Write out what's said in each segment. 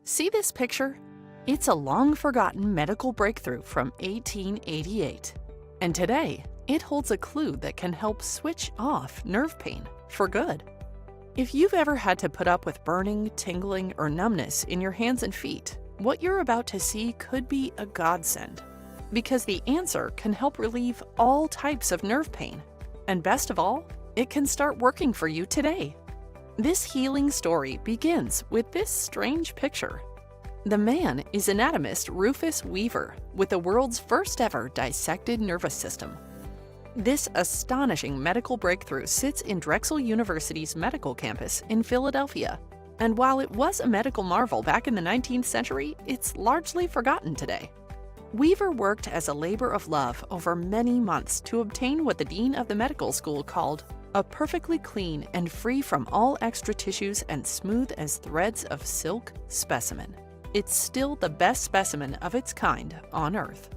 See this picture? It's a long-forgotten medical breakthrough from 1888. And today, it holds a clue that can help switch off nerve pain for good. If you've ever had to put up with burning, tingling, or numbness in your hands and feet, what you're about to see could be a godsend, because the answer can help relieve all types of nerve pain. And best of all, it can start working for you today. This healing story begins with this strange picture. The man is anatomist Rufus Weaver with the world's first ever dissected nervous system. This astonishing medical breakthrough sits in Drexel University's medical campus in Philadelphia. And while it was a medical marvel back in the 19th century, it's largely forgotten today. Weaver worked as a labor of love over many months to obtain what the dean of the medical school called a perfectly clean and free from all extra tissues and smooth as threads of silk specimen. It's still the best specimen of its kind on Earth.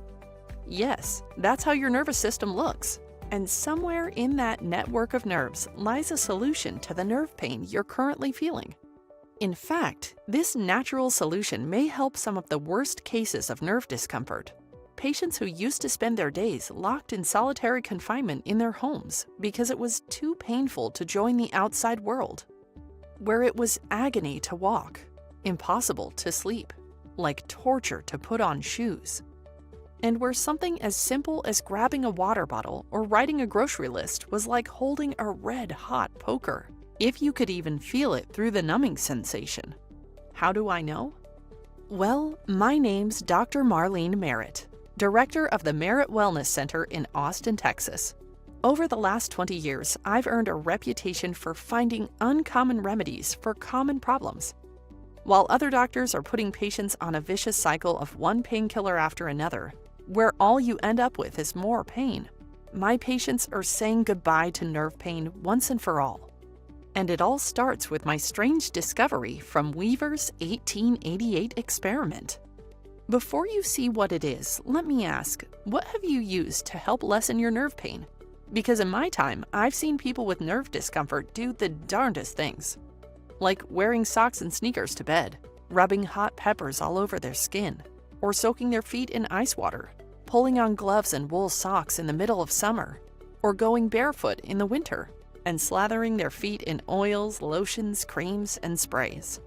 Yes, that's how your nervous system looks. And somewhere in that network of nerves lies a solution to the nerve pain you're currently feeling. In fact, this natural solution may help some of the worst cases of nerve discomfort. Patients who used to spend their days locked in solitary confinement in their homes because it was too painful to join the outside world. Where it was agony to walk, impossible to sleep, like torture to put on shoes. And where something as simple as grabbing a water bottle or writing a grocery list was like holding a red-hot poker, if you could even feel it through the numbing sensation. How do I know? Well, my name's Dr. Marlene Merritt, director of the Merritt Wellness Center in Austin, Texas. Over the last 20 years, I've earned a reputation for finding uncommon remedies for common problems. While other doctors are putting patients on a vicious cycle of one painkiller after another, where all you end up with is more pain, my patients are saying goodbye to nerve pain once and for all. And it all starts with my strange discovery from Weaver's 1888 experiment. Before you see what it is, let me ask, what have you used to help lessen your nerve pain? Because in my time, I've seen people with nerve discomfort do the darndest things. Like wearing socks and sneakers to bed, rubbing hot peppers all over their skin, or soaking their feet in ice water, pulling on gloves and wool socks in the middle of summer, or going barefoot in the winter, and slathering their feet in oils, lotions, creams, and sprays.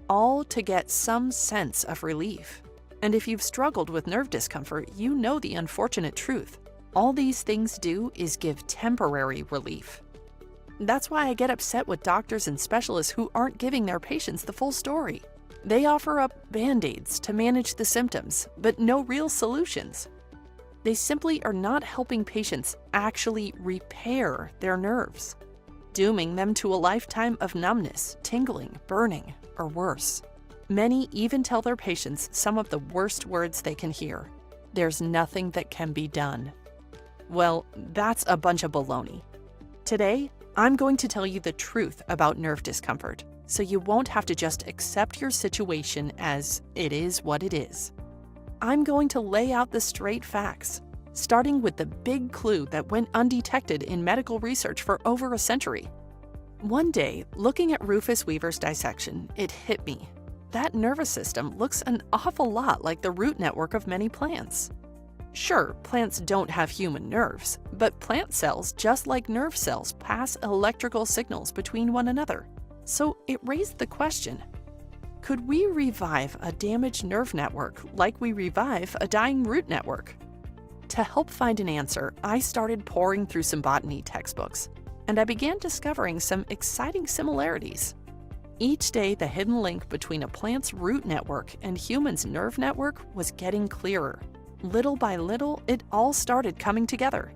All to get some sense of relief. And if you've struggled with nerve discomfort, you know the unfortunate truth. All these things do is give temporary relief. That's why I get upset with doctors and specialists who aren't giving their patients the full story. They offer up band-aids to manage the symptoms, but no real solutions. They simply are not helping patients actually repair their nerves, dooming them to a lifetime of numbness, tingling, burning, or worse. Many even tell their patients some of the worst words they can hear. There's nothing that can be done. Well, that's a bunch of baloney. Today, I'm going to tell you the truth about nerve discomfort, so you won't have to just accept your situation as it is what it is. I'm going to lay out the straight facts, starting with the big clue that went undetected in medical research for over a century. One day, looking at Rufus Weaver's dissection, it hit me. That nervous system looks an awful lot like the root network of many plants. Sure, plants don't have human nerves, but plant cells, just like nerve cells, pass electrical signals between one another. So it raised the question, could we revive a damaged nerve network like we revive a dying root network? To help find an answer, I started poring through some botany textbooks, and I began discovering some exciting similarities. Each day, the hidden link between a plant's root network and humans' nerve network was getting clearer. Little by little, it all started coming together.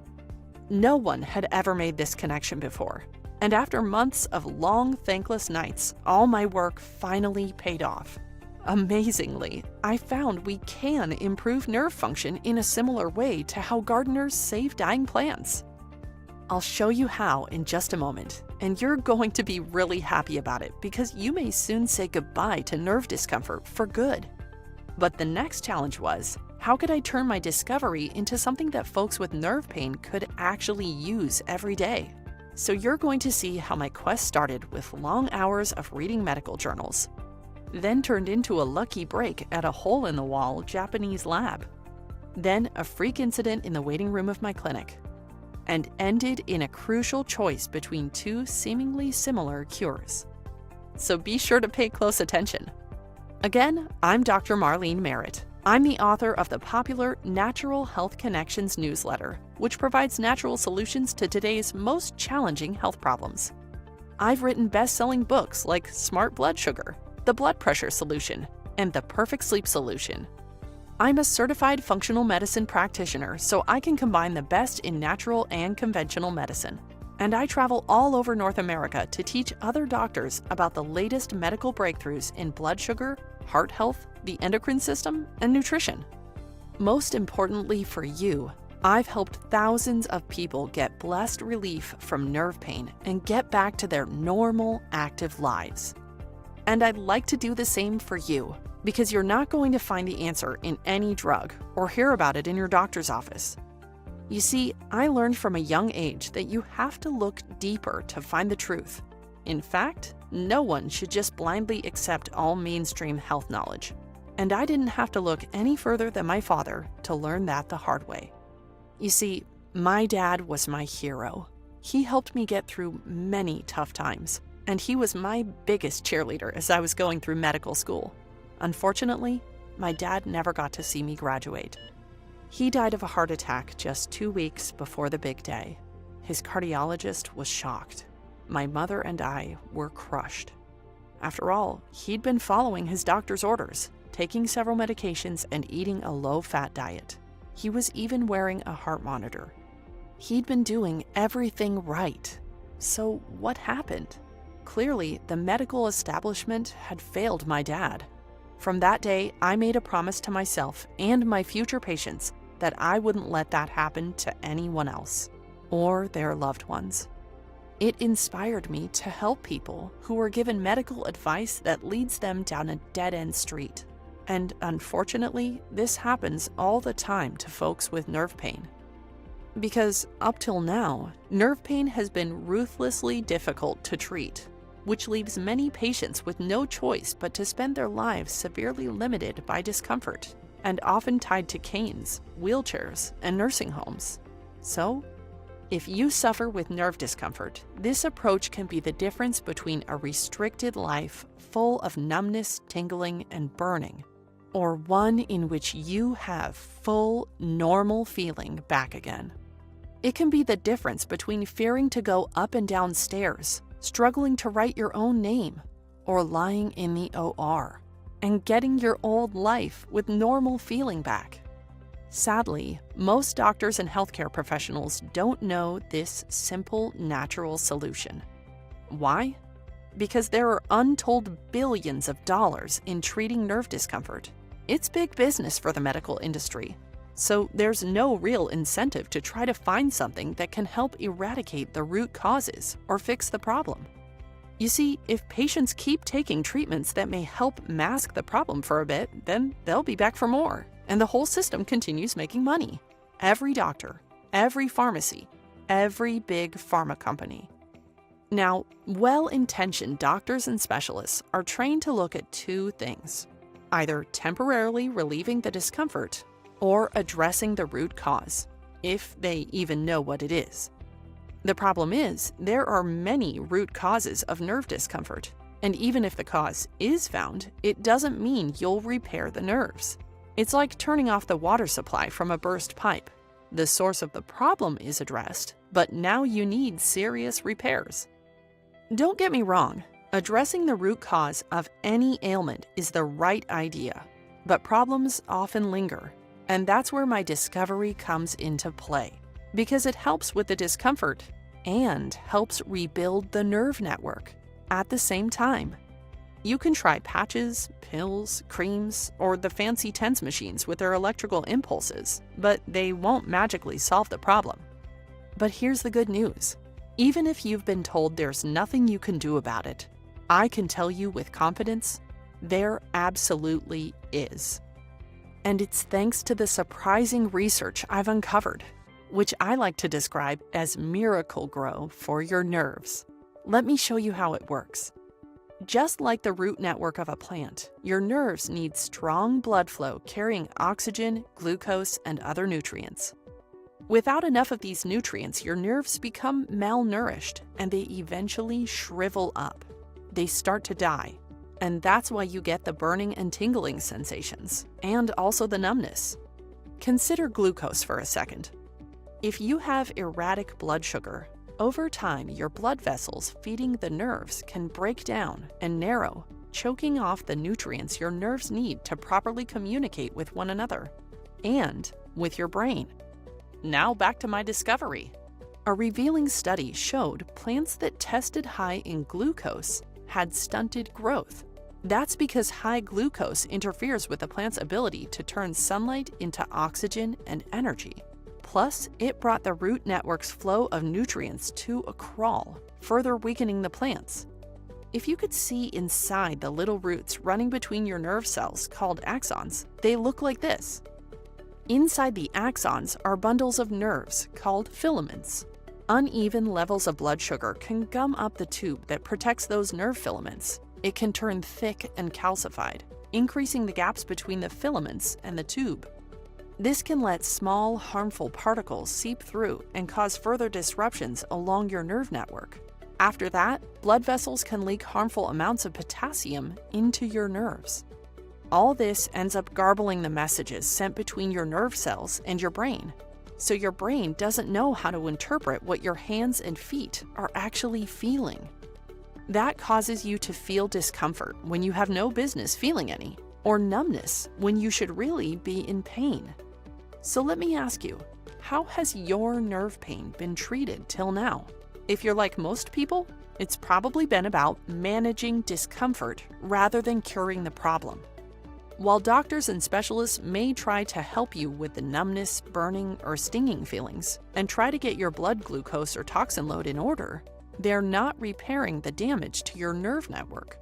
No one had ever made this connection before, and after months of long, thankless nights, all my work finally paid off. Amazingly, I found we can improve nerve function in a similar way to how gardeners save dying plants. I'll show you how in just a moment, and you're going to be really happy about it because you may soon say goodbye to nerve discomfort for good. But the next challenge was, how could I turn my discovery into something that folks with nerve pain could actually use every day? So you're going to see how my quest started with long hours of reading medical journals, then turned into a lucky break at a hole-in-the-wall Japanese lab, then a freak incident in the waiting room of my clinic, and ended in a crucial choice between two seemingly similar cures. So be sure to pay close attention. Again, I'm Dr. Marlene Merritt. I'm the author of the popular Natural Health Connections newsletter, which provides natural solutions to today's most challenging health problems. I've written best-selling books like Smart Blood Sugar, The Blood Pressure Solution, and The Perfect Sleep Solution. I'm a certified functional medicine practitioner, so I can combine the best in natural and conventional medicine. And I travel all over North America to teach other doctors about the latest medical breakthroughs in blood sugar, heart health, the endocrine system, and nutrition. Most importantly for you, I've helped thousands of people get blessed relief from nerve pain and get back to their normal, active lives. And I'd like to do the same for you, because you're not going to find the answer in any drug or hear about it in your doctor's office. You see, I learned from a young age that you have to look deeper to find the truth. In fact, no one should just blindly accept all mainstream health knowledge. And I didn't have to look any further than my father to learn that the hard way. You see, my dad was my hero. He helped me get through many tough times, and he was my biggest cheerleader as I was going through medical school. Unfortunately, my dad never got to see me graduate. He died of a heart attack just 2 weeks before the big day. His cardiologist was shocked. My mother and I were crushed. After all, he'd been following his doctor's orders, taking several medications and eating a low-fat diet. He was even wearing a heart monitor. He'd been doing everything right. So what happened? Clearly, the medical establishment had failed my dad. From that day, I made a promise to myself and my future patients that I wouldn't let that happen to anyone else or their loved ones. It inspired me to help people who were given medical advice that leads them down a dead-end street. And unfortunately, this happens all the time to folks with nerve pain. Because up till now, nerve pain has been ruthlessly difficult to treat, which leaves many patients with no choice but to spend their lives severely limited by discomfort, and often tied to canes, wheelchairs, and nursing homes. So, if you suffer with nerve discomfort, this approach can be the difference between a restricted life full of numbness, tingling, and burning, or one in which you have full, normal feeling back again. It can be the difference between fearing to go up and down stairs, struggling to write your own name, or lying in the OR, and getting your old life with normal feeling back. Sadly, most doctors and healthcare professionals don't know this simple, natural solution. Why? Because there are untold billions of dollars in treating nerve discomfort. It's big business for the medical industry, so there's no real incentive to try to find something that can help eradicate the root causes or fix the problem. You see, if patients keep taking treatments that may help mask the problem for a bit, then they'll be back for more, and the whole system continues making money. Every doctor, every pharmacy, every big pharma company. Now, well-intentioned doctors and specialists are trained to look at two things: either temporarily relieving the discomfort or addressing the root cause, if they even know what it is. The problem is, there are many root causes of nerve discomfort, and even if the cause is found, it doesn't mean you'll repair the nerves. It's like turning off the water supply from a burst pipe. The source of the problem is addressed, but now you need serious repairs. Don't get me wrong, addressing the root cause of any ailment is the right idea, but problems often linger, and that's where my discovery comes into play, because it helps with the discomfort and helps rebuild the nerve network at the same time. You can try patches, pills, creams, or the fancy TENS machines with their electrical impulses, but they won't magically solve the problem. But here's the good news. Even if you've been told there's nothing you can do about it, I can tell you with confidence, there absolutely is. And it's thanks to the surprising research I've uncovered. which I like to describe as miracle grow for your nerves. Let me show you how it works. Just like the root network of a plant, your nerves need strong blood flow carrying oxygen, glucose, and other nutrients. Without enough of these nutrients, your nerves become malnourished and they eventually shrivel up. They start to die. And that's why you get the burning and tingling sensations, and also the numbness. Consider glucose for a second. If you have erratic blood sugar, over time your blood vessels feeding the nerves can break down and narrow, choking off the nutrients your nerves need to properly communicate with one another and with your brain. Now back to my discovery. A revealing study showed plants that tested high in glucose had stunted growth. That's because high glucose interferes with the plant's ability to turn sunlight into oxygen and energy. Plus, it brought the root network's flow of nutrients to a crawl, further weakening the plants. If you could see inside the little roots running between your nerve cells called axons, they look like this. Inside the axons are bundles of nerves called filaments. Uneven levels of blood sugar can gum up the tube that protects those nerve filaments. It can turn thick and calcified, increasing the gaps between the filaments and the tube. This can let small, harmful particles seep through and cause further disruptions along your nerve network. After that, blood vessels can leak harmful amounts of potassium into your nerves. All this ends up garbling the messages sent between your nerve cells and your brain. So your brain doesn't know how to interpret what your hands and feet are actually feeling. That causes you to feel discomfort when you have no business feeling any, or numbness when you should really be in pain. So let me ask you, how has your nerve pain been treated till now? If you're like most people, it's probably been about managing discomfort rather than curing the problem. While doctors and specialists may try to help you with the numbness, burning, or stinging feelings, and try to get your blood glucose or toxin load in order, they're not repairing the damage to your nerve network.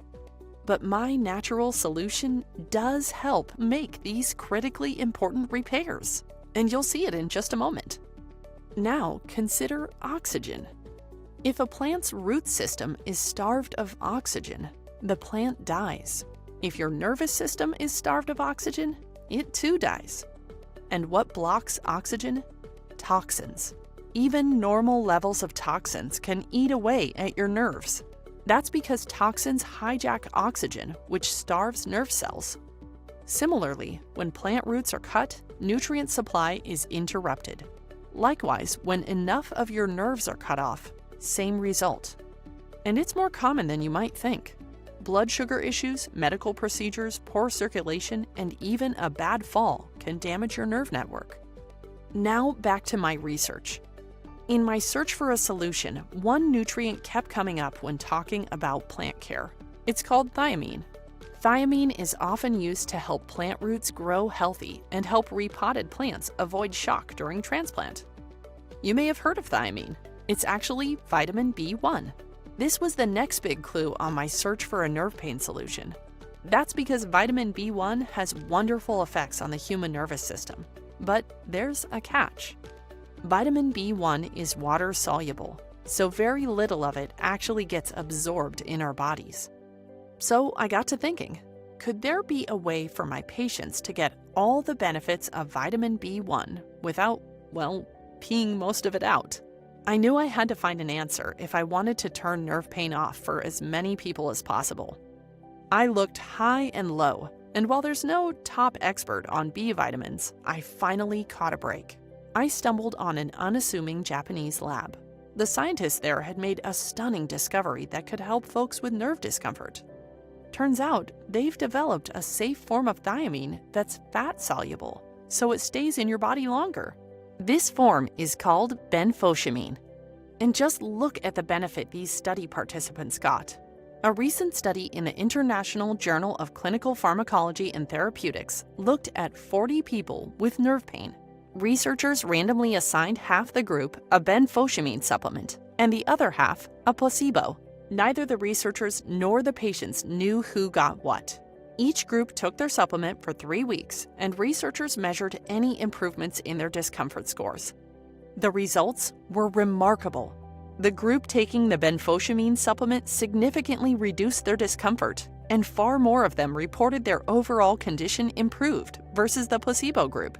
But my natural solution does help make these critically important repairs, and you'll see it in just a moment. Now consider oxygen. If a plant's root system is starved of oxygen, the plant dies. If your nervous system is starved of oxygen, it too dies. And what blocks oxygen? Toxins. Even normal levels of toxins can eat away at your nerves. That's because toxins hijack oxygen, which starves nerve cells. Similarly, when plant roots are cut, nutrient supply is interrupted. Likewise, when enough of your nerves are cut off, same result. And it's more common than you might think. Blood sugar issues, medical procedures, poor circulation, and even a bad fall can damage your nerve network. Now back to my research. In my search for a solution, one nutrient kept coming up when talking about plant care. It's called thiamine. Thiamine is often used to help plant roots grow healthy and help repotted plants avoid shock during transplant. You may have heard of thiamine. It's actually vitamin B1. This was the next big clue on my search for a nerve pain solution. That's because vitamin B1 has wonderful effects on the human nervous system. But there's a catch. Vitamin B1 is water-soluble, so very little of it actually gets absorbed in our bodies. So I got to thinking, could there be a way for my patients to get all the benefits of vitamin B1 without, well, peeing most of it out? I knew I had to find an answer if I wanted to turn nerve pain off for as many people as possible. I looked high and low, and while there's no top expert on B vitamins, I finally caught a break. I stumbled on an unassuming Japanese lab. The scientists there had made a stunning discovery that could help folks with nerve discomfort. Turns out, they've developed a safe form of thiamine that's fat-soluble, so it stays in your body longer. This form is called benfotiamine. And just look at the benefit these study participants got. A recent study in the International Journal of Clinical Pharmacology and Therapeutics looked at 40 people with nerve pain. Researchers randomly assigned half the group a benfotiamine supplement and the other half a placebo. Neither the researchers nor the patients knew who got what. Each group took their supplement for 3 weeks, and researchers measured any improvements in their discomfort scores. The results were remarkable. The group taking the benfotiamine supplement significantly reduced their discomfort, and far more of them reported their overall condition improved versus the placebo group.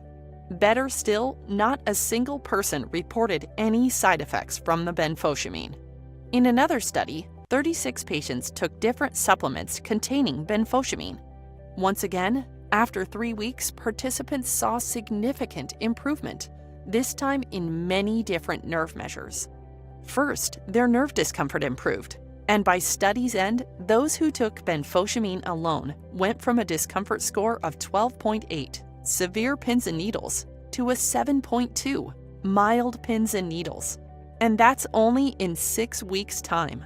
Better still, not a single person reported any side effects from the benfotiamine. In another study, 36 patients took different supplements containing benfotiamine. Once again, after 3 weeks, participants saw significant improvement, this time in many different nerve measures. First, their nerve discomfort improved, and by study's end, those who took benfotiamine alone went from a discomfort score of 12.8, severe pins and needles, to a 7.2, mild pins and needles. And that's only in 6 weeks' time.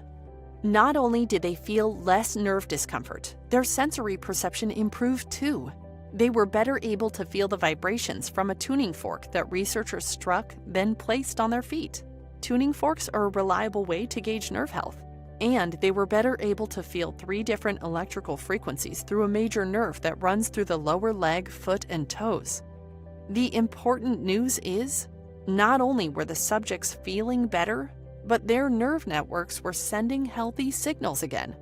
Not only did they feel less nerve discomfort, their sensory perception improved too. They were better able to feel the vibrations from a tuning fork that researchers struck, then placed on their feet. Tuning forks are a reliable way to gauge nerve health. And they were better able to feel 3 different electrical frequencies through a major nerve that runs through the lower leg, foot, and toes. The important news is, not only were the subjects feeling better, but their nerve networks were sending healthy signals again.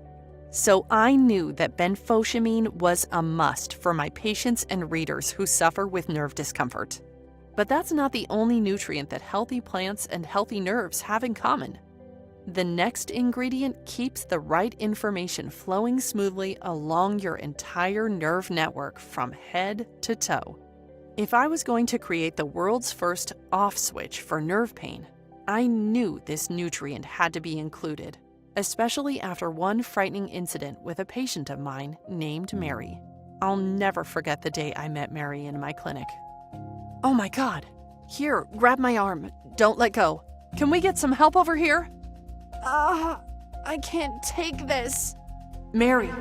So I knew that benfotiamine was a must for my patients and readers who suffer with nerve discomfort. But that's not the only nutrient that healthy plants and healthy nerves have in common. The next ingredient keeps the right information flowing smoothly along your entire nerve network from head to toe. If I was going to create the world's first off switch for nerve pain, I knew this nutrient had to be included, especially after one frightening incident with a patient of mine named Mary. I'll never forget the day I met Mary in my clinic. "Oh my God! Here, grab my arm. Don't let go. Can we get some help over here?" I can't take this." Mary.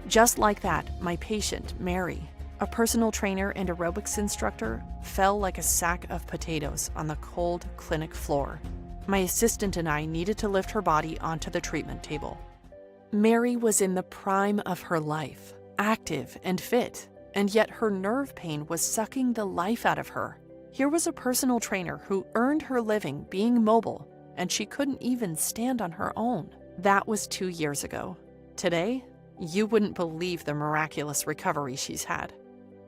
Just like that, my patient, Mary, a personal trainer and aerobics instructor, fell like a sack of potatoes on the cold clinic floor. My assistant and I needed to lift her body onto the treatment table. Mary was in the prime of her life, active and fit, and yet her nerve pain was sucking the life out of her. Here was a personal trainer who earned her living being mobile, and she couldn't even stand on her own. That was 2 years ago. Today, you wouldn't believe the miraculous recovery she's had.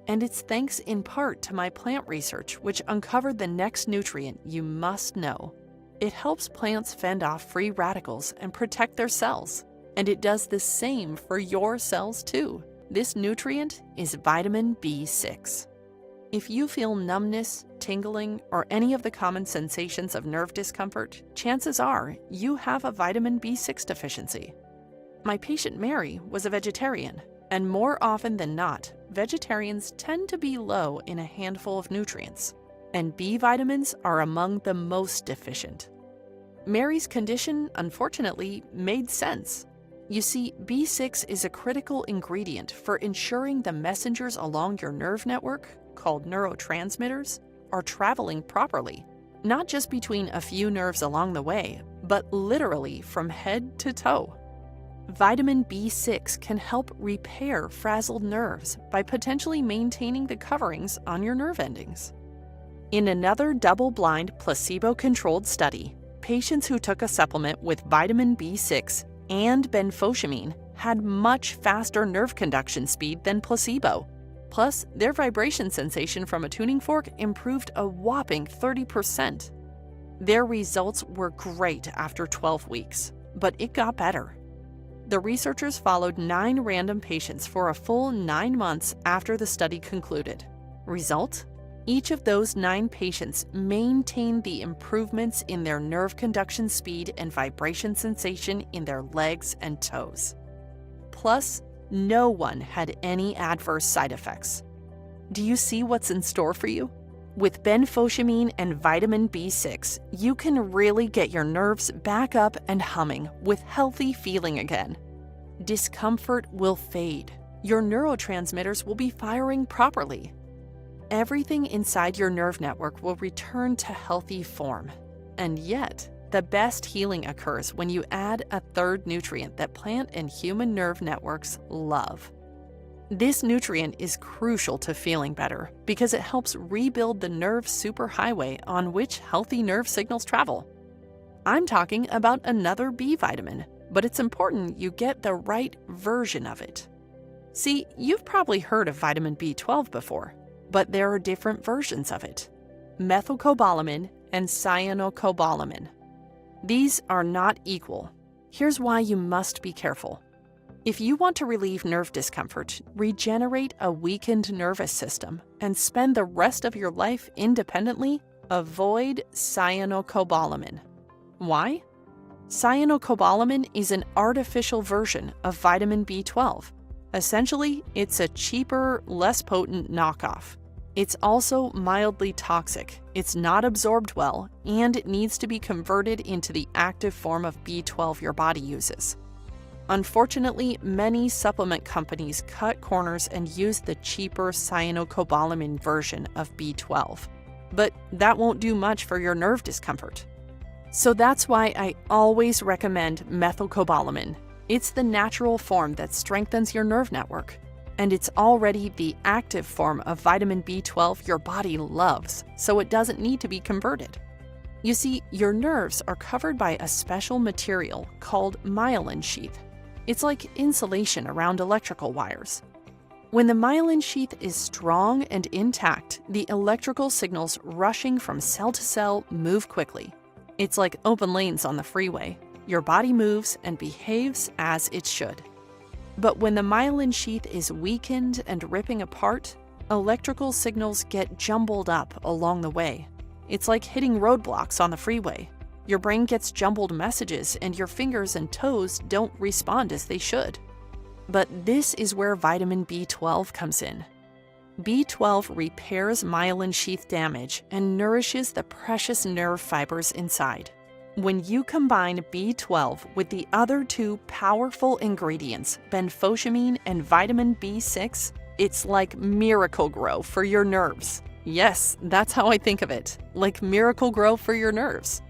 And it's thanks in part to my plant research, which uncovered the next nutrient you must know. It helps plants fend off free radicals and protect their cells. And it does the same for your cells too. This nutrient is vitamin B6. If you feel numbness, tingling, or any of the common sensations of nerve discomfort, chances are you have a vitamin B6 deficiency. My patient Mary was a vegetarian, and more often than not, vegetarians tend to be low in a handful of nutrients, and B vitamins are among the most deficient. Mary's condition, unfortunately, made sense. You see, B6 is a critical ingredient for ensuring the messengers along your nerve network, called neurotransmitters, are traveling properly, not just between a few nerves along the way, but literally from head to toe. Vitamin B6 can help repair frazzled nerves by potentially maintaining the coverings on your nerve endings. In another double-blind, placebo-controlled study, patients who took a supplement with vitamin B6 and benfotiamine had much faster nerve conduction speed than placebo. Plus, their vibration sensation from a tuning fork improved a whopping 30%. Their results were great after 12 weeks, but it got better. The researchers followed 9 random patients for a full 9 months after the study concluded. Result? Each of those 9 patients maintained the improvements in their nerve conduction speed and vibration sensation in their legs and toes. Plus, no one had any adverse side effects. Do you see what's in store for you? With benfotiamine and vitamin B6, you can really get your nerves back up and humming with healthy feeling again. Discomfort will fade. Your neurotransmitters will be firing properly. Everything inside your nerve network will return to healthy form. And yet, the best healing occurs when you add a third nutrient that plant and human nerve networks love. This nutrient is crucial to feeling better because it helps rebuild the nerve superhighway on which healthy nerve signals travel. I'm talking about another B vitamin, but it's important you get the right version of it. See, you've probably heard of vitamin B12 before, but there are different versions of it: methylcobalamin and cyanocobalamin. These are not equal. Here's why you must be careful. If you want to relieve nerve discomfort, regenerate a weakened nervous system, and spend the rest of your life independently, avoid cyanocobalamin. Why? Cyanocobalamin is an artificial version of vitamin B12. Essentially, it's a cheaper, less potent knockoff. It's also mildly toxic, it's not absorbed well, and it needs to be converted into the active form of B12 your body uses. Unfortunately, many supplement companies cut corners and use the cheaper cyanocobalamin version of B12. But that won't do much for your nerve discomfort. So that's why I always recommend methylcobalamin. It's the natural form that strengthens your nerve network. And it's already the active form of vitamin B12 your body loves, so it doesn't need to be converted. You see, your nerves are covered by a special material called myelin sheath. It's like insulation around electrical wires. When the myelin sheath is strong and intact, the electrical signals rushing from cell to cell move quickly. It's like open lanes on the freeway. Your body moves and behaves as it should. But when the myelin sheath is weakened and ripping apart, electrical signals get jumbled up along the way. It's like hitting roadblocks on the freeway. Your brain gets jumbled messages and your fingers and toes don't respond as they should. But this is where vitamin B12 comes in. B12 repairs myelin sheath damage and nourishes the precious nerve fibers inside. When you combine B12 with the other two powerful ingredients, benfotiamine and vitamin B6, it's like Miracle-Gro for your nerves. Yes, that's how I think of it, like Miracle-Gro for your nerves.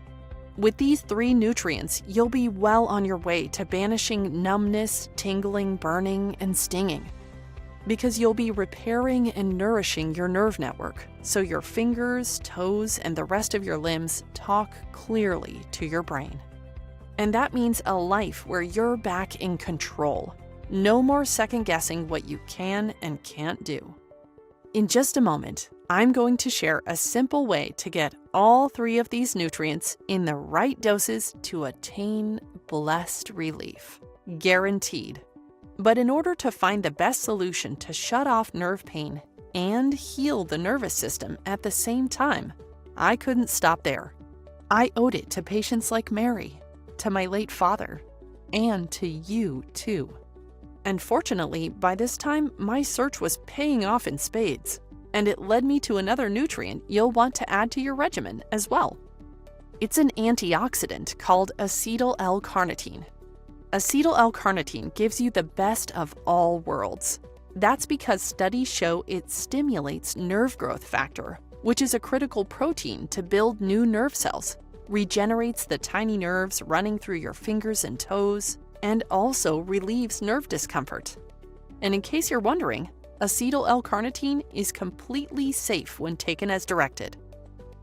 With these three nutrients, you'll be well on your way to banishing numbness, tingling, burning, and stinging. Because you'll be repairing and nourishing your nerve network, so your fingers, toes, and the rest of your limbs talk clearly to your brain. And that means a life where you're back in control. No more second-guessing what you can and can't do. In just a moment, I'm going to share a simple way to get all three of these nutrients in the right doses to attain blessed relief. Guaranteed. But in order to find the best solution to shut off nerve pain and heal the nervous system at the same time, I couldn't stop there. I owed it to patients like Mary, to my late father, and to you too. And fortunately, by this time, my search was paying off in spades, and it led me to another nutrient you'll want to add to your regimen as well. It's an antioxidant called acetyl L-carnitine. Acetyl L-carnitine gives you the best of all worlds. That's because studies show it stimulates nerve growth factor, which is a critical protein to build new nerve cells, regenerates the tiny nerves running through your fingers and toes, and also relieves nerve discomfort. And in case you're wondering, acetyl L-carnitine is completely safe when taken as directed.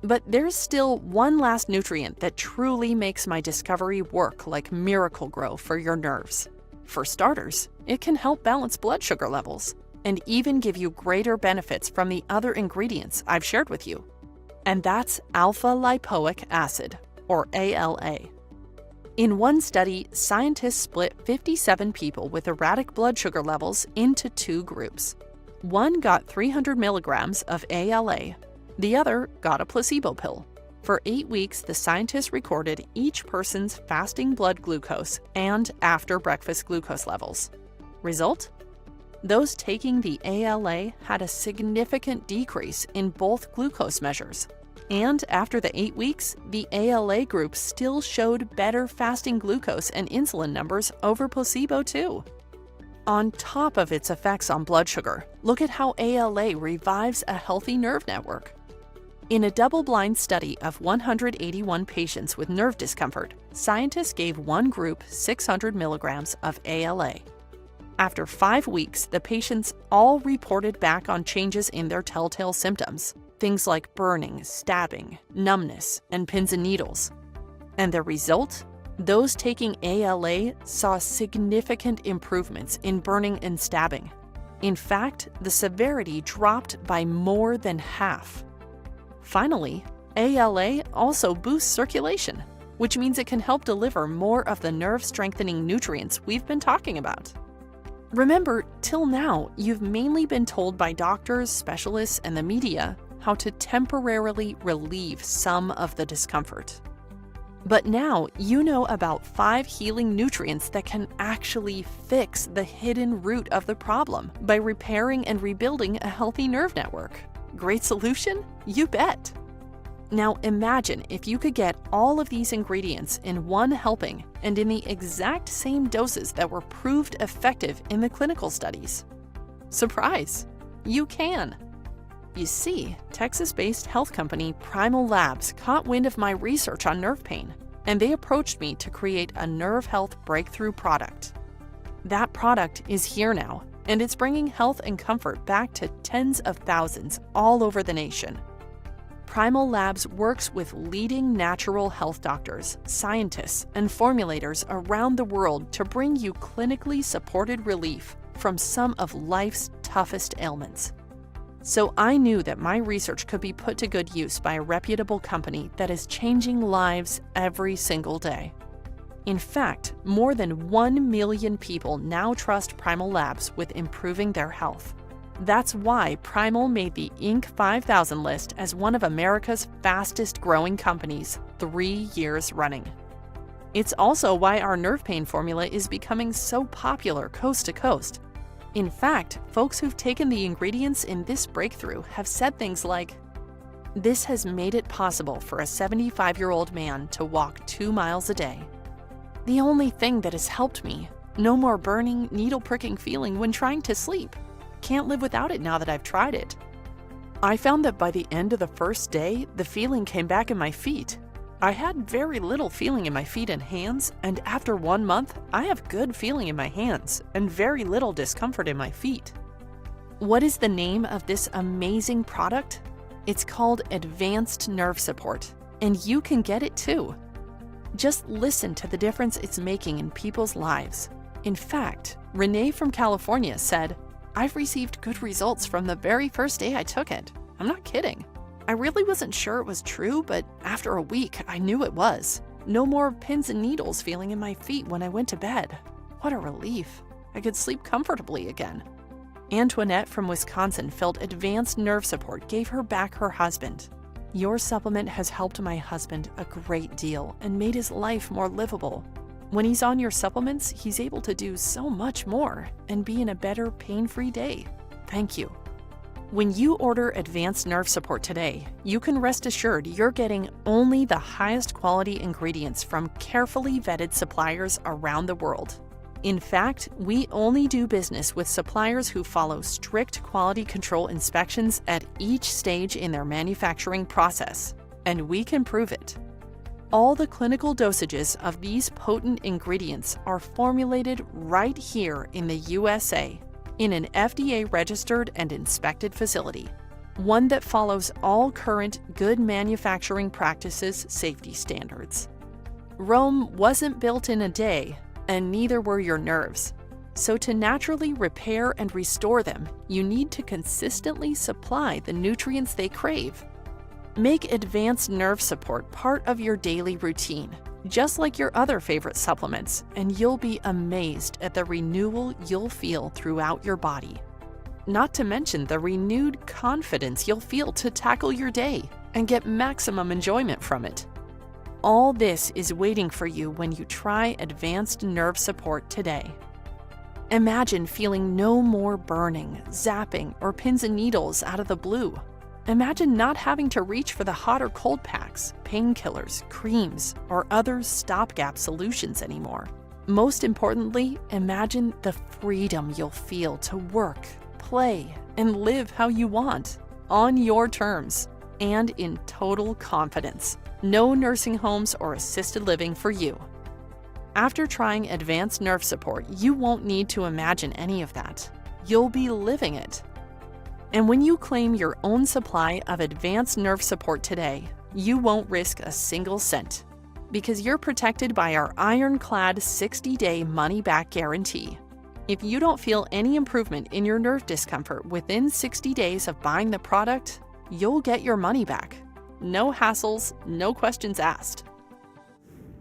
But there's still one last nutrient that truly makes my discovery work like Miracle-Gro for your nerves. For starters, it can help balance blood sugar levels and even give you greater benefits from the other ingredients I've shared with you. And that's alpha-lipoic acid, or ALA. In one study, scientists split 57 people with erratic blood sugar levels into two groups. One got 300 milligrams of ALA, the other got a placebo pill. For 8 weeks, the scientists recorded each person's fasting blood glucose and after breakfast glucose levels. Result? Those taking the ALA had a significant decrease in both glucose measures. And after the 8 weeks, the ALA group still showed better fasting glucose and insulin numbers over placebo too. On top of its effects on blood sugar, look at how ALA revives a healthy nerve network. In a double-blind study of 181 patients with nerve discomfort, scientists gave one group 600 milligrams of ALA. After 5 weeks, the patients all reported back on changes in their telltale symptoms, things like burning, stabbing, numbness, and pins and needles. And the result? Those taking ALA saw significant improvements in burning and stabbing. In fact, the severity dropped by more than half. Finally, ALA also boosts circulation, which means it can help deliver more of the nerve-strengthening nutrients we've been talking about. Remember, till now, you've mainly been told by doctors, specialists, and the media how to temporarily relieve some of the discomfort. But now you know about 5 healing nutrients that can actually fix the hidden root of the problem by repairing and rebuilding a healthy nerve network. Great solution? You bet! Now imagine if you could get all of these ingredients in one helping and in the exact same doses that were proved effective in the clinical studies. Surprise! You can! You see, Texas-based health company Primal Labs caught wind of my research on nerve pain, and they approached me to create a nerve health breakthrough product. That product is here now, and it's bringing health and comfort back to tens of thousands all over the nation. Primal Labs works with leading natural health doctors, scientists, and formulators around the world to bring you clinically supported relief from some of life's toughest ailments. So I knew that my research could be put to good use by a reputable company that is changing lives every single day. In fact, more than 1 million people now trust Primal Labs with improving their health. That's why Primal made the Inc. 5000 list as one of America's fastest growing companies 3 years running. It's also why our nerve pain formula is becoming so popular coast to coast. In fact, folks who've taken the ingredients in this breakthrough have said things like, "This has made it possible for a 75-year-old man to walk 2 miles a day. The only thing that has helped me, no more burning, needle-pricking feeling when trying to sleep. Can't live without it now that I've tried it. I found that by the end of the first day, the feeling came back in my feet. I had very little feeling in my feet and hands, and after 1 month, I have good feeling in my hands and very little discomfort in my feet." What is the name of this amazing product? It's called Advanced Nerve Support, and you can get it too. Just listen to the difference it's making in people's lives. In fact, Renee from California said, "I've received good results from the very first day I took it. I'm not kidding. I really wasn't sure it was true, but after a week, I knew it was. No more pins and needles feeling in my feet when I went to bed. What a relief. I could sleep comfortably again." Antoinette from Wisconsin felt Advanced Nerve Support gave her back her husband. "Your supplement has helped my husband a great deal and made his life more livable. When he's on your supplements, he's able to do so much more and be in a better pain-free day. Thank you." When you order Advanced Nerve Support today, you can rest assured you're getting only the highest quality ingredients from carefully vetted suppliers around the world. In fact, we only do business with suppliers who follow strict quality control inspections at each stage in their manufacturing process, and we can prove it. All the clinical dosages of these potent ingredients are formulated right here in the USA, in an FDA-registered and inspected facility, one that follows all current good manufacturing practices safety standards. Rome wasn't built in a day, and neither were your nerves. So to naturally repair and restore them, you need to consistently supply the nutrients they crave. Make Advanced Nerve Support part of your daily routine, just like your other favorite supplements, and you'll be amazed at the renewal you'll feel throughout your body. Not to mention the renewed confidence you'll feel to tackle your day and get maximum enjoyment from it. All this is waiting for you when you try Advanced Nerve Support today. Imagine feeling no more burning, zapping, or pins and needles out of the blue. Imagine not having to reach for the hot or cold packs, painkillers, creams, or other stopgap solutions anymore. Most importantly, imagine the freedom you'll feel to work, play, and live how you want, on your terms, and in total confidence. No nursing homes or assisted living for you. After trying advanced nerve support, you won't need to imagine any of that. You'll be living it. And when you claim your own supply of advanced nerve support today, you won't risk a single cent, because you're protected by our ironclad 60-day money-back guarantee. If you don't feel any improvement in your nerve discomfort within 60 days of buying the product, you'll get your money back. No hassles, no questions asked.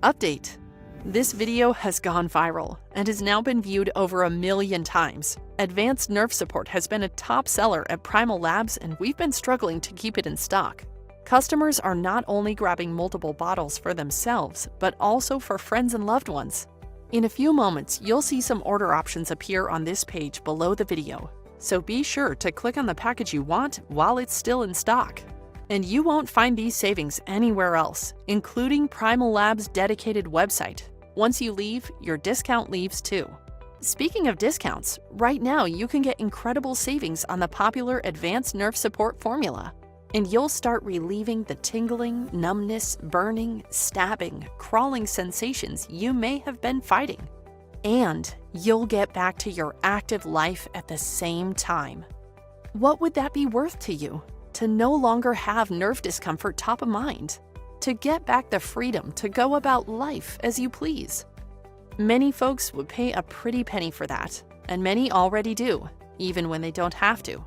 Update: this video has gone viral and has now been viewed over 1 million times. Advanced nerve support has been a top seller at Primal Labs, and we've been struggling to keep it in stock. Customers are not only grabbing multiple bottles for themselves, but also for friends and loved ones. In a few moments, you'll see some order options appear on this page below the video, so be sure to click on the package you want while it's still in stock. And you won't find these savings anywhere else, including Primal Labs' dedicated website. Once you leave, your discount leaves too. Speaking of discounts, right now you can get incredible savings on the popular Advanced Nerve Support formula. And you'll start relieving the tingling, numbness, burning, stabbing, crawling sensations you may have been fighting. And you'll get back to your active life at the same time. What would that be worth to you? To no longer have nerve discomfort top of mind. To get back the freedom to go about life as you please. Many folks would pay a pretty penny for that, and many already do, even when they don't have to.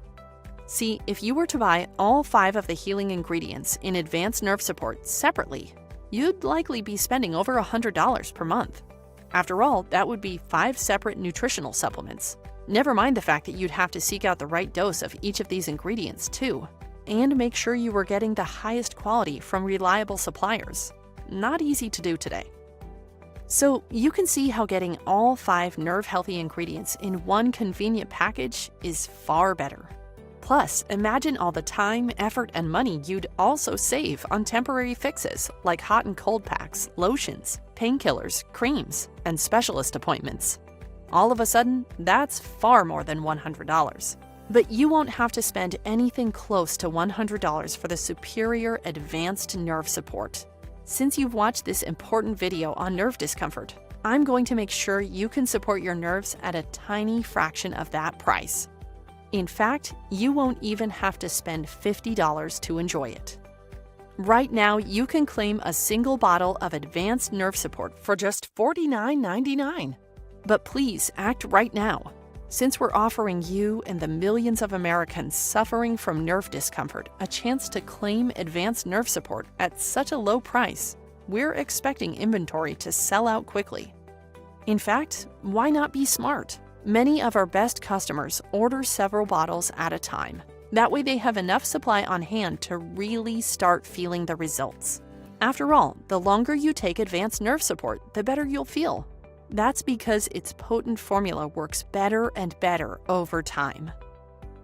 See, if you were to buy all 5 of the healing ingredients in Advanced Nerve Support separately, you'd likely be spending over $100 per month. After all, that would be 5 separate nutritional supplements. Never mind the fact that you'd have to seek out the right dose of each of these ingredients too, and make sure you were getting the highest quality from reliable suppliers. Not easy to do today. So you can see how getting all 5 nerve-healthy ingredients in one convenient package is far better. Plus, imagine all the time, effort, and money you'd also save on temporary fixes like hot and cold packs, lotions, painkillers, creams, and specialist appointments. All of a sudden, that's far more than $100. But you won't have to spend anything close to $100 for the superior advanced nerve support. Since you've watched this important video on nerve discomfort, I'm going to make sure you can support your nerves at a tiny fraction of that price. In fact, you won't even have to spend $50 to enjoy it. Right now, you can claim a single bottle of advanced nerve support for just $49.99. But please act right now, since we're offering you and the millions of Americans suffering from nerve discomfort a chance to claim advanced nerve support at such a low price. We're expecting inventory to sell out quickly. In fact, why not be smart? Many of our best customers order several bottles at a time. That way they have enough supply on hand to really start feeling the results. After all, the longer you take advanced nerve support, the better you'll feel. That's because its potent formula works better and better over time.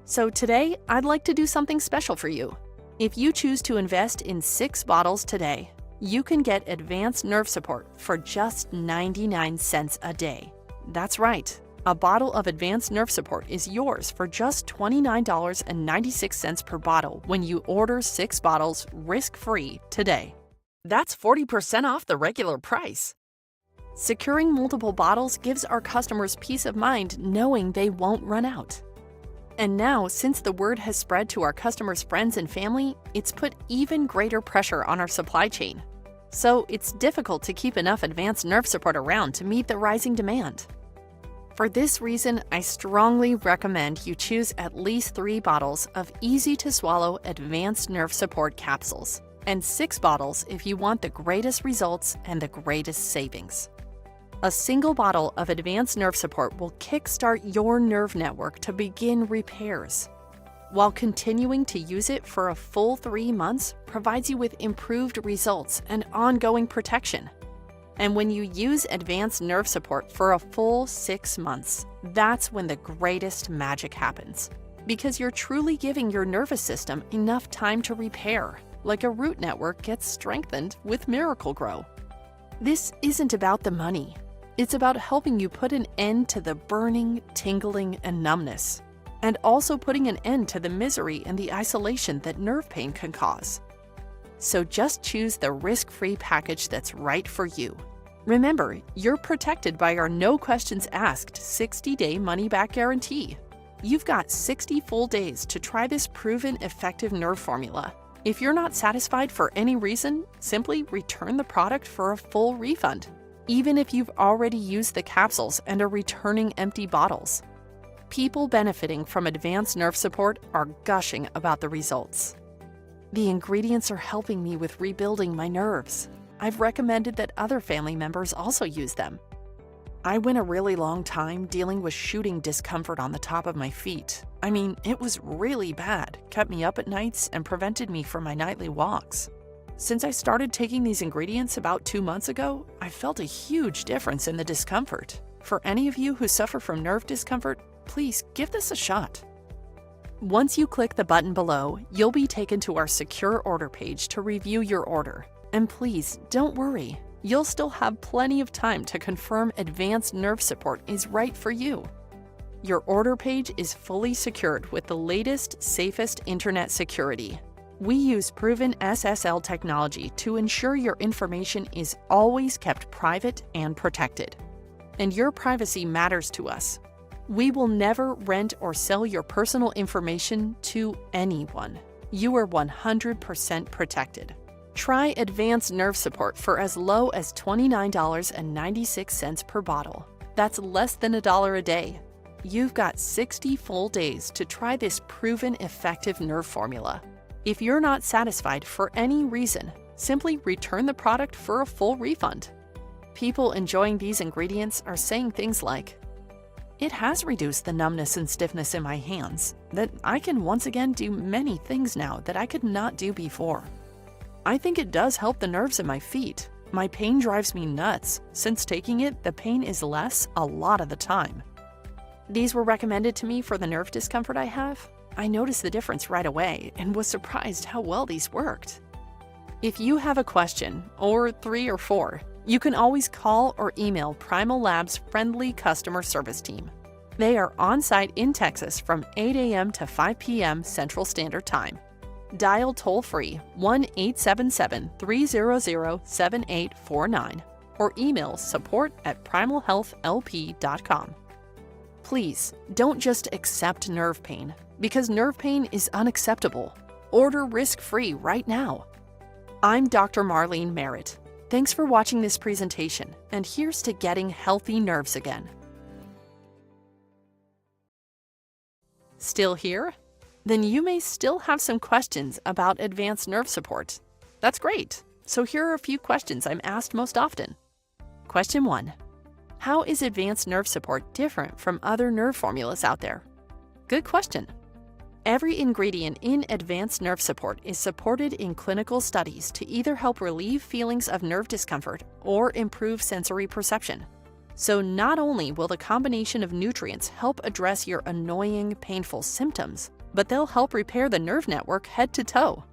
So today, I'd like to do something special for you. If you choose to invest in 6 bottles today, you can get advanced nerve support for just 99 cents a day. That's right. A bottle of advanced nerve support is yours for just $29.96 per bottle when you order 6 bottles risk-free today. That's 40% off the regular price. Securing multiple bottles gives our customers peace of mind knowing they won't run out. And now, since the word has spread to our customers' friends and family, it's put even greater pressure on our supply chain. So it's difficult to keep enough advanced nerve support around to meet the rising demand. For this reason, I strongly recommend you choose at least 3 bottles of easy-to-swallow advanced nerve support capsules, and 6 bottles if you want the greatest results and the greatest savings. A single bottle of advanced nerve support will kickstart your nerve network to begin repairs, while continuing to use it for a full 3 months provides you with improved results and ongoing protection. And when you use advanced nerve support for a full 6 months, that's when the greatest magic happens. Because you're truly giving your nervous system enough time to repair, like a root network gets strengthened with Miracle-Gro. This isn't about the money. It's about helping you put an end to the burning, tingling, and numbness, and also putting an end to the misery and the isolation that nerve pain can cause. So just choose the risk-free package that's right for you. Remember, you're protected by our no questions asked 60-day money-back guarantee. You've got 60 full days to try this proven effective nerve formula. If you're not satisfied for any reason, simply return the product for a full refund, even if you've already used the capsules and are returning empty bottles. People benefiting from advanced nerve support are gushing about the results. The ingredients are helping me with rebuilding my nerves. I've recommended that other family members also use them. I went a really long time dealing with shooting discomfort on the top of my feet. I mean, it was really bad, kept me up at nights, and prevented me from my nightly walks. Since I started taking these ingredients about 2 months ago, I felt a huge difference in the discomfort. For any of you who suffer from nerve discomfort, please give this a shot. Once you click the button below, you'll be taken to our secure order page to review your order. And please, don't worry. You'll still have plenty of time to confirm advanced nerve support is right for you. Your order page is fully secured with the latest, safest internet security. We use proven SSL technology to ensure your information is always kept private and protected. And your privacy matters to us. We will never rent or sell your personal information to anyone. You are 100% protected. Try advanced nerve support for as low as $29.96 per bottle. That's less than $1 a day. You've got 60 full days to try this proven effective nerve formula. If you're not satisfied for any reason, simply return the product for a full refund. People enjoying these ingredients are saying things like, "It has reduced the numbness and stiffness in my hands, that I can once again do many things now that I could not do before. I think it does help the nerves in my feet. My pain drives me nuts. Since taking it, the pain is less a lot of the time. These were recommended to me for the nerve discomfort I have. I noticed the difference right away and was surprised how well these worked." If you have a question, or 3 or 4, you can always call or email Primal Labs' friendly customer service team. They are on-site in Texas from 8 a.m. to 5 p.m. Central Standard Time. Dial toll-free 1-877-300-7849 or email support@primalhealthlp.com. Please, don't just accept nerve pain, because nerve pain is unacceptable. Order risk-free right now. I'm Dr. Marlene Merritt. Thanks for watching this presentation, and here's to getting healthy nerves again. Still here? Then you may still have some questions about advanced nerve support. That's great. So here are a few questions I'm asked most often. Question 1. How is advanced nerve support different from other nerve formulas out there? Good question. Every ingredient in advanced nerve support is supported in clinical studies to either help relieve feelings of nerve discomfort or improve sensory perception. So not only will the combination of nutrients help address your annoying, painful symptoms, but they'll help repair the nerve network head to toe.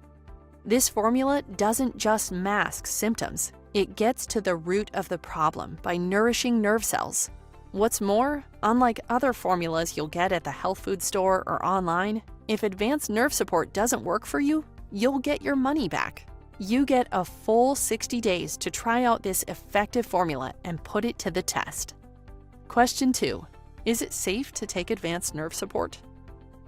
This formula doesn't just mask symptoms, it gets to the root of the problem by nourishing nerve cells. What's more, unlike other formulas you'll get at the health food store or online, if advanced nerve support doesn't work for you, you'll get your money back. You get a full 60 days to try out this effective formula and put it to the test. Question 2. Is it safe to take advanced nerve support?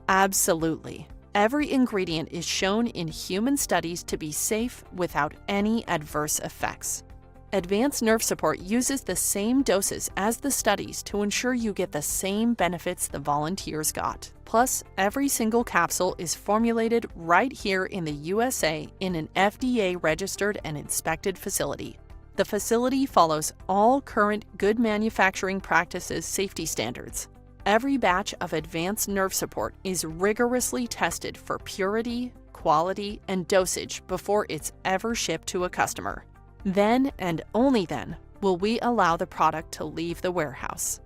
Absolutely. Every ingredient is shown in human studies to be safe without any adverse effects. Advanced nerve support uses the same doses as the studies to ensure you get the same benefits the volunteers got. Plus, every single capsule is formulated right here in the USA in an FDA-registered and inspected facility. The facility follows all current good manufacturing practices safety standards. Every batch of advanced nerve support is rigorously tested for purity, quality, and dosage before it's ever shipped to a customer. Then, and only then, will we allow the product to leave the warehouse.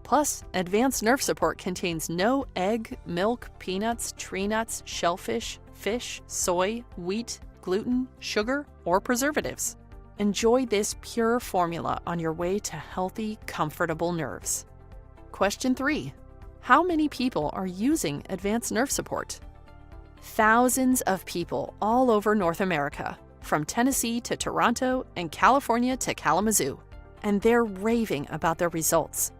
Plus, advanced nerve support contains no egg, milk, peanuts, tree nuts, shellfish, fish, soy, wheat, gluten, sugar, or preservatives. Enjoy this pure formula on your way to healthy, comfortable nerves. Question 3. How many people are using advanced nerve support? Thousands of people all over North America, from Tennessee to Toronto and California to Kalamazoo. and they're raving about their results.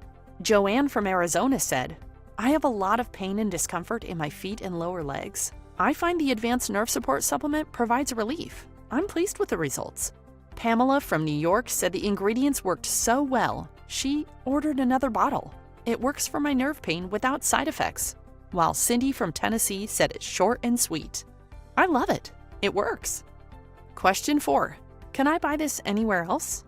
Joanne from Arizona said, "I have a lot of pain and discomfort in my feet and lower legs. I find the Advanced Nerve Support supplement provides relief. I'm pleased with the results." Pamela from New York said the ingredients worked so well, she ordered another bottle. "It works for my nerve pain without side effects." While Cindy from Tennessee said it's short and sweet. "I love it. It works." Question 4. Can I buy this anywhere else?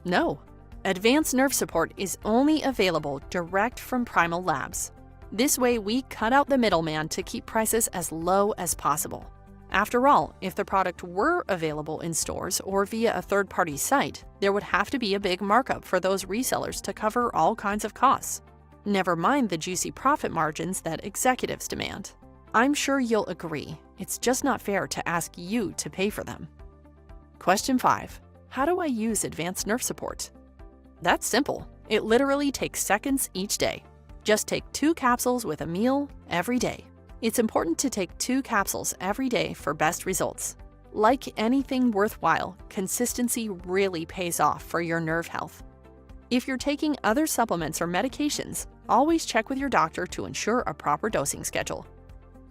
No. Advanced Nerve Support is only available direct from Primal Labs. This way, we cut out the middleman to keep prices as low as possible. After all, if the product were available in stores or via a third-party site, there would have to be a big markup for those resellers to cover all kinds of costs. Never mind the juicy profit margins that executives demand. I'm sure you'll agree, it's just not fair to ask you to pay for them. Question 5. How do I use Advanced Nerve Support? That's simple. It literally takes seconds each day. Just take 2 capsules with a meal every day. It's important to take 2 capsules every day for best results. Like anything worthwhile, consistency really pays off for your nerve health. If you're taking other supplements or medications, always check with your doctor to ensure a proper dosing schedule.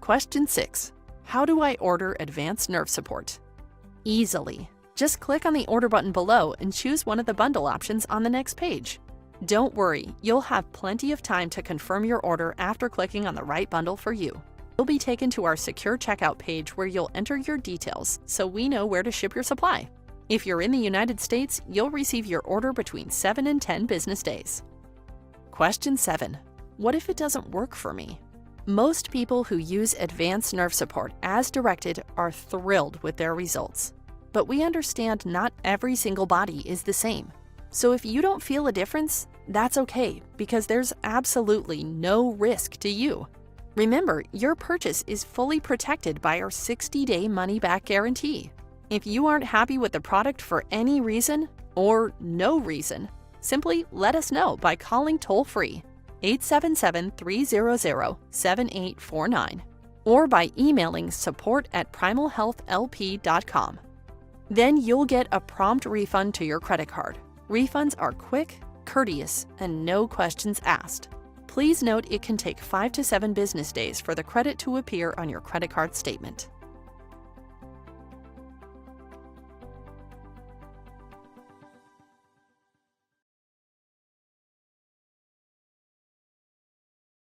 Question 6. How do I order Advanced Nerve Support? Easily. Just click on the order button below and choose one of the bundle options on the next page. Don't worry, you'll have plenty of time to confirm your order after clicking on the right bundle for you. You'll be taken to our secure checkout page where you'll enter your details so we know where to ship your supply. If you're in the United States, you'll receive your order between 7 and 10 business days. Question 7. What if it doesn't work for me? Most people who use Advanced Nerve Support as directed are thrilled with their results. But we understand not every single body is the same. So if you don't feel a difference, that's okay, because there's absolutely no risk to you. Remember, your purchase is fully protected by our 60-day money-back guarantee. If you aren't happy with the product for any reason, or no reason, simply let us know by calling toll-free 877-300-7849 or by emailing support@primalhealthlp.com. Then you'll get a prompt refund to your credit card. Refunds are quick, courteous, and no questions asked. Please note it can take 5 to 7 business days for the credit to appear on your credit card statement.